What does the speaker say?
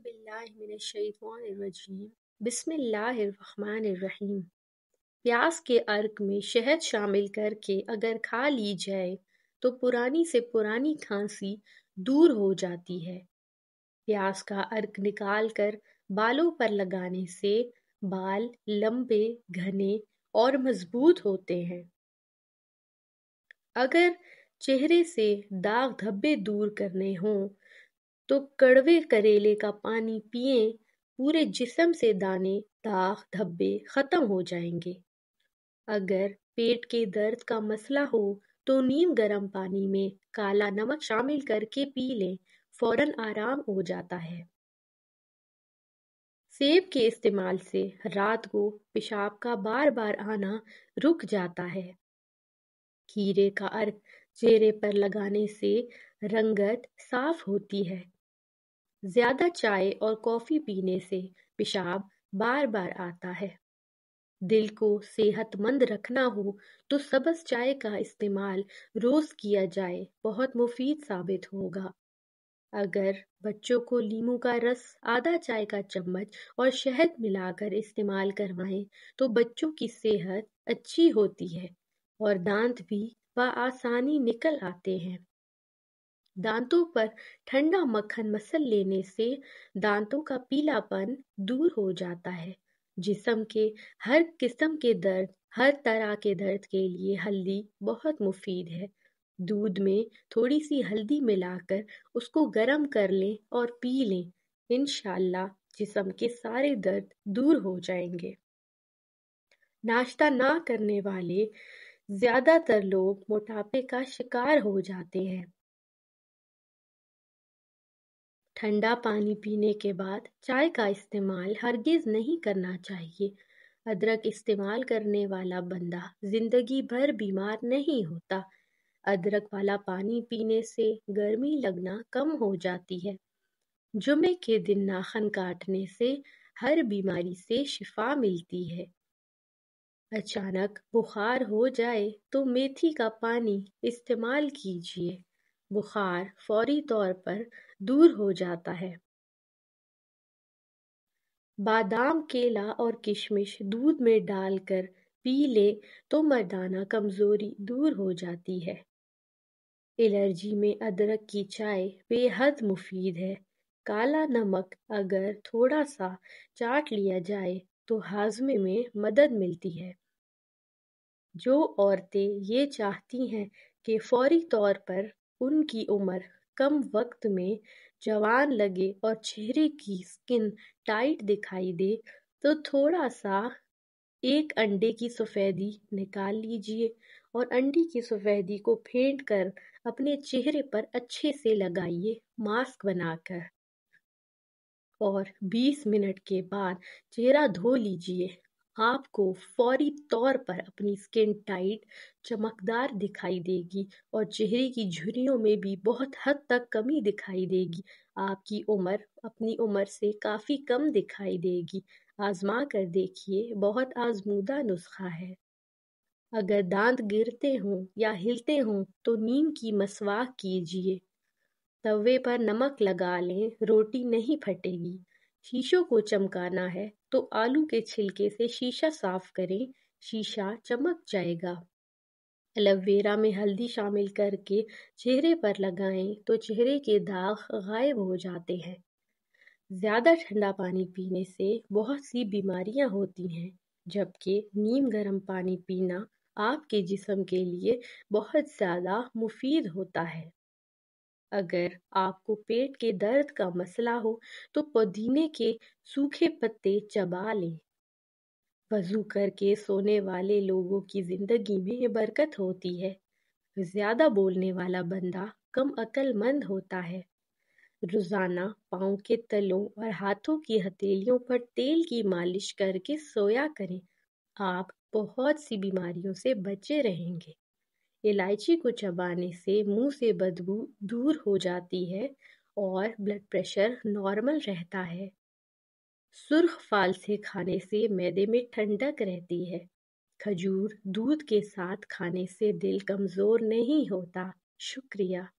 बिल्लाहि मिनश्शैतानिर्रजीम बिस्मिल्लाहिर्रहमानिर्रहीम। प्याज के अर्क में शहद शामिल करके अगर खा ली जाए तो पुरानी से पुरानी खांसी दूर हो जाती है। प्याज का अर्क निकाल कर बालों पर लगाने से बाल लंबे, घने और मजबूत होते हैं। अगर चेहरे से दाग धब्बे दूर करने हों तो कड़वे करेले का पानी पिएं, पूरे जिस्म से दाने दाग धब्बे खत्म हो जाएंगे। अगर पेट के दर्द का मसला हो तो नीम गर्म पानी में काला नमक शामिल करके पी लें, फौरन आराम हो जाता है। सेब के इस्तेमाल से रात को पेशाब का बार बार आना रुक जाता है। खीरे का अर्क चेहरे पर लगाने से रंगत साफ होती है। ज्यादा चाय और कॉफी पीने से पेशाब बार बार आता है। दिल को सेहतमंद रखना हो तो सब्ज चाय का इस्तेमाल रोज किया जाए, बहुत मुफीद साबित होगा। अगर बच्चों को नींबू का रस आधा चाय का चम्मच और शहद मिलाकर इस्तेमाल करवाएं तो बच्चों की सेहत अच्छी होती है और दांत भी आसानी निकल आते हैं। दांतों पर ठंडा मक्खन मसल लेने से दांतों का पीलापन दूर हो जाता है। जिस्म के हर किस्म के दर्द, हर तरह के दर्द के लिए हल्दी बहुत मुफीद है। दूध में थोड़ी सी हल्दी मिलाकर उसको गर्म कर लें और पी लें, इंशाअल्लाह जिस्म के सारे दर्द दूर हो जाएंगे। नाश्ता ना करने वाले ज्यादातर लोग मोटापे का शिकार हो जाते हैं। ठंडा पानी पीने के बाद चाय का इस्तेमाल हरगिज नहीं करना चाहिए। अदरक इस्तेमाल करने वाला बंदा जिंदगी भर बीमार नहीं होता। अदरक वाला पानी पीने से गर्मी लगना कम हो जाती है। जुमे के दिन नाखन काटने से हर बीमारी से शिफा मिलती है। अचानक बुखार हो जाए तो मेथी का पानी इस्तेमाल कीजिए, बुखार फौरी तौर पर दूर हो जाता है। बादाम, केला और किशमिश दूध में डालकर पी ले तो मर्दाना कमजोरी दूर हो जाती है। एलर्जी में अदरक की चाय बेहद मुफीद है। काला नमक अगर थोड़ा सा चाट लिया जाए तो हाजमे में मदद मिलती है। जो औरतें ये चाहती हैं कि फौरी तौर पर उनकी उम्र कम वक्त में जवान लगे और चेहरे की स्किन टाइट दिखाई दे तो थोड़ा सा एक अंडे की सफेदी निकाल लीजिए और अंडे की सफेदी को फेंट कर अपने चेहरे पर अच्छे से लगाइए मास्क बनाकर, और 20 मिनट के बाद चेहरा धो लीजिए। आपको फौरी तौर पर अपनी स्किन टाइट, चमकदार दिखाई देगी और चेहरे की झुर्रियों में भी बहुत हद तक कमी दिखाई देगी। आपकी उम्र अपनी उम्र से काफ़ी कम दिखाई देगी। आजमा कर देखिए, बहुत आजमूदा नुस्खा है। अगर दांत गिरते हों या हिलते हों तो नीम की मसवाक कीजिए। तवे पर नमक लगा लें, रोटी नहीं फटेगी। शीशों को चमकाना है तो आलू के छिलके से शीशा साफ करें, शीशा चमक जाएगा। एलोवेरा में हल्दी शामिल करके चेहरे पर लगाएं तो चेहरे के दाग गायब हो जाते हैं। ज्यादा ठंडा पानी पीने से बहुत सी बीमारियां होती हैं, जबकि नीम गर्म पानी पीना आपके जिस्म के लिए बहुत ज्यादा मुफीद होता है। अगर आपको पेट के दर्द का मसला हो तो पुदीने के सूखे पत्ते चबा लें। वजू करके सोने वाले लोगों की जिंदगी में बरकत होती है। ज्यादा बोलने वाला बंदा कम अक्लमंद होता है। रोजाना पाँव के तलों और हाथों की हथेलियों पर तेल की मालिश करके सोया करें। आप बहुत सी बीमारियों से बचे रहेंगे। इलायची को चबाने से मुंह से बदबू दूर हो जाती है और ब्लड प्रेशर नॉर्मल रहता है। सुर्ख फालसे खाने से मैदे में ठंडक रहती है। खजूर दूध के साथ खाने से दिल कमजोर नहीं होता। शुक्रिया।